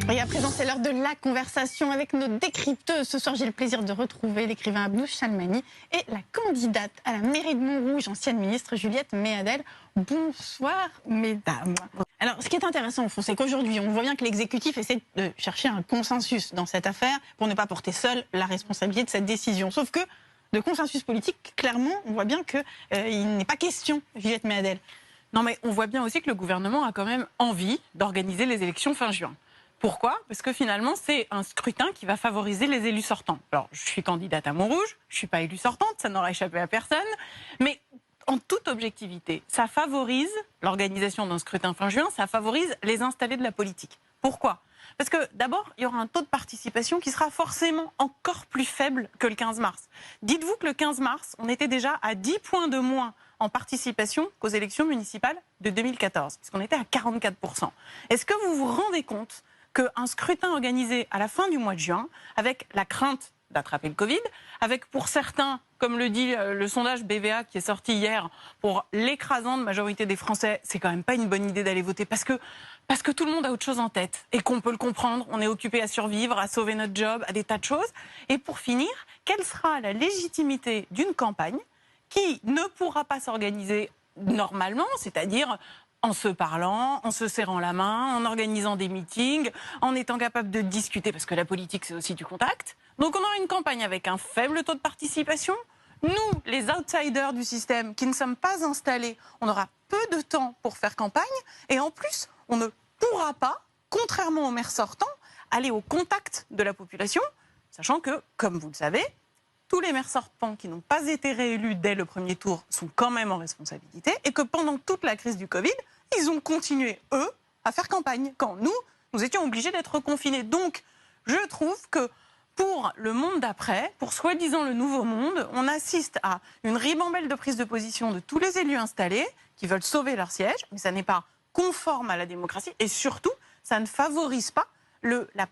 Oui, à présent, c'est l'heure de la conversation avec nos décrypteuses. Ce soir, j'ai le plaisir de retrouver l'écrivain Abdou Chalmani et la candidate à la mairie de Montrouge, ancienne ministre Juliette Méadel. Bonsoir, mesdames. Alors, ce qui est intéressant, au fond, c'est qu'aujourd'hui, on voit bien que l'exécutif essaie de chercher un consensus dans cette affaire pour ne pas porter seul la responsabilité de cette décision. Sauf que, de consensus politique, clairement, on voit bien qu'il n'est pas question, Juliette Méadel. Non, mais on voit bien aussi que le gouvernement a quand même envie d'organiser les élections fin juin. Pourquoi ? Parce que finalement, c'est un scrutin qui va favoriser les élus sortants. Alors, je suis candidate à Montrouge, je ne suis pas élue sortante, ça n'aura échappé à personne, mais en toute objectivité, ça favorise l'organisation d'un scrutin fin juin, ça favorise les installés de la politique. Pourquoi ? Parce que d'abord, il y aura un taux de participation qui sera forcément encore plus faible que le 15 mars. Dites-vous que le 15 mars, on était déjà à 10 points de moins en participation qu'aux élections municipales de 2014, puisqu'on était à 44%. Est-ce que vous vous rendez compte qu'un scrutin organisé à la fin du mois de juin, avec la crainte d'attraper le Covid, avec pour certains, comme le dit le sondage BVA qui est sorti hier, pour l'écrasante majorité des Français, c'est quand même pas une bonne idée d'aller voter parce que tout le monde a autre chose en tête et qu'on peut le comprendre, on est occupé à survivre, à sauver notre job, à des tas de choses. Et pour finir, quelle sera la légitimité d'une campagne qui ne pourra pas s'organiser normalement, c'est-à-dire en se parlant, en se serrant la main, en organisant des meetings, en étant capable de discuter, parce que la politique, c'est aussi du contact. Donc on aura une campagne avec un faible taux de participation. Nous, les outsiders du système, qui ne sommes pas installés, on aura peu de temps pour faire campagne. Et en plus, on ne pourra pas, contrairement aux maires sortants, aller au contact de la population, sachant que, comme vous le savez, tous les maires sortants qui n'ont pas été réélus dès le premier tour sont quand même en responsabilité et que pendant toute la crise du Covid, ils ont continué, eux, à faire campagne, quand nous étions obligés d'être confinés. Donc, je trouve que pour le monde d'après, pour soi-disant le nouveau monde, on assiste à une ribambelle de prise de position de tous les élus installés qui veulent sauver leur siège, mais ça n'est pas conforme à la démocratie et surtout, ça ne favorise pas la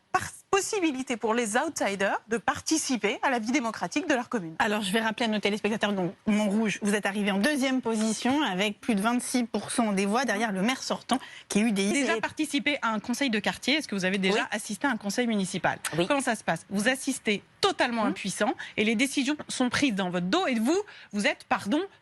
possibilité pour les outsiders de participer à la vie démocratique de leur commune. Alors, je vais rappeler à nos téléspectateurs, donc Montrouge, vous êtes arrivé en deuxième position avec plus de 26% des voix derrière le maire sortant qui est UDI. Déjà participé à un conseil de quartier, est-ce que vous avez déjà assisté à un conseil municipal ? Comment ça se passe ? Vous assistez totalement impuissant et les décisions sont prises dans votre dos et vous êtes,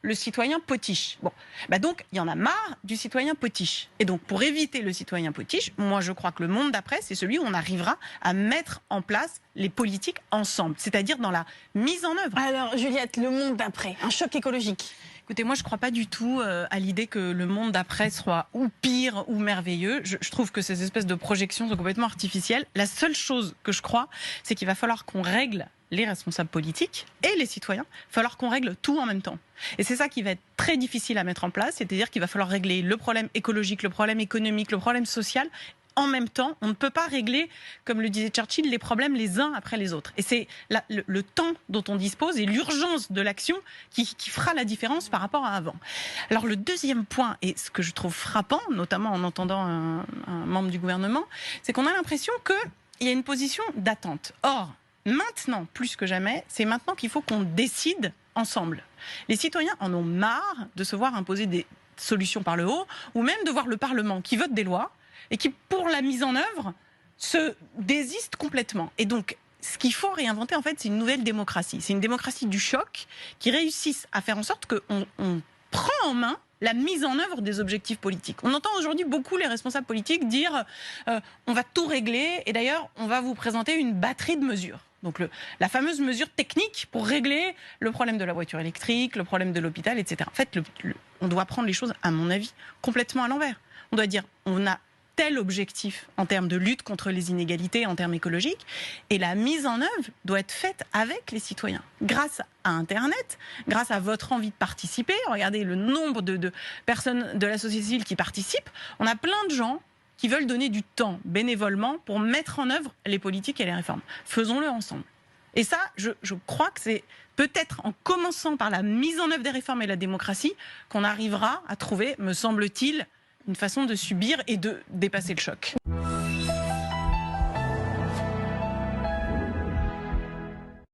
le citoyen potiche. Bon, donc il y en a marre du citoyen potiche. Et donc pour éviter le citoyen potiche, moi je crois que le monde d'après, c'est celui où on arrivera à mettre en place les politiques ensemble, c'est-à-dire dans la mise en œuvre. Alors Juliette, le monde d'après, un choc écologique. Écoutez, moi je ne crois pas du tout à l'idée que le monde d'après soit ou pire ou merveilleux. Je trouve que ces espèces de projections sont complètement artificielles. La seule chose que je crois, c'est qu'il va falloir qu'on règle les responsables politiques et les citoyens. Il va falloir qu'on règle tout en même temps. Et c'est ça qui va être très difficile à mettre en place, c'est-à-dire qu'il va falloir régler le problème écologique, le problème économique, le problème social. En même temps, on ne peut pas régler, comme le disait Churchill, les problèmes les uns après les autres. Et c'est le temps dont on dispose et l'urgence de l'action qui fera la différence par rapport à avant. Alors le deuxième point, et ce que je trouve frappant, notamment en entendant un membre du gouvernement, c'est qu'on a l'impression qu'il y a une position d'attente. Or, maintenant, plus que jamais, c'est maintenant qu'il faut qu'on décide ensemble. Les citoyens en ont marre de se voir imposer des solutions par le haut, ou même de voir le Parlement qui vote des lois, et qui, pour la mise en œuvre, se désiste complètement. Et donc, ce qu'il faut réinventer, en fait, c'est une nouvelle démocratie. C'est une démocratie du choc qui réussisse à faire en sorte qu'on prend en main la mise en œuvre des objectifs politiques. On entend aujourd'hui beaucoup les responsables politiques dire on va tout régler, et d'ailleurs, on va vous présenter une batterie de mesures. Donc la fameuse mesure technique pour régler le problème de la voiture électrique, le problème de l'hôpital, etc. En fait, on doit prendre les choses, à mon avis, complètement à l'envers. On doit dire on a tel objectif en termes de lutte contre les inégalités, en termes écologiques, et la mise en œuvre doit être faite avec les citoyens. Grâce à Internet, grâce à votre envie de participer, regardez le nombre de personnes de la société civile qui participent, on a plein de gens qui veulent donner du temps bénévolement pour mettre en œuvre les politiques et les réformes. Faisons-le ensemble. Et ça, je crois que c'est peut-être en commençant par la mise en œuvre des réformes et la démocratie qu'on arrivera à trouver, me semble-t-il, une façon de subir et de dépasser le choc.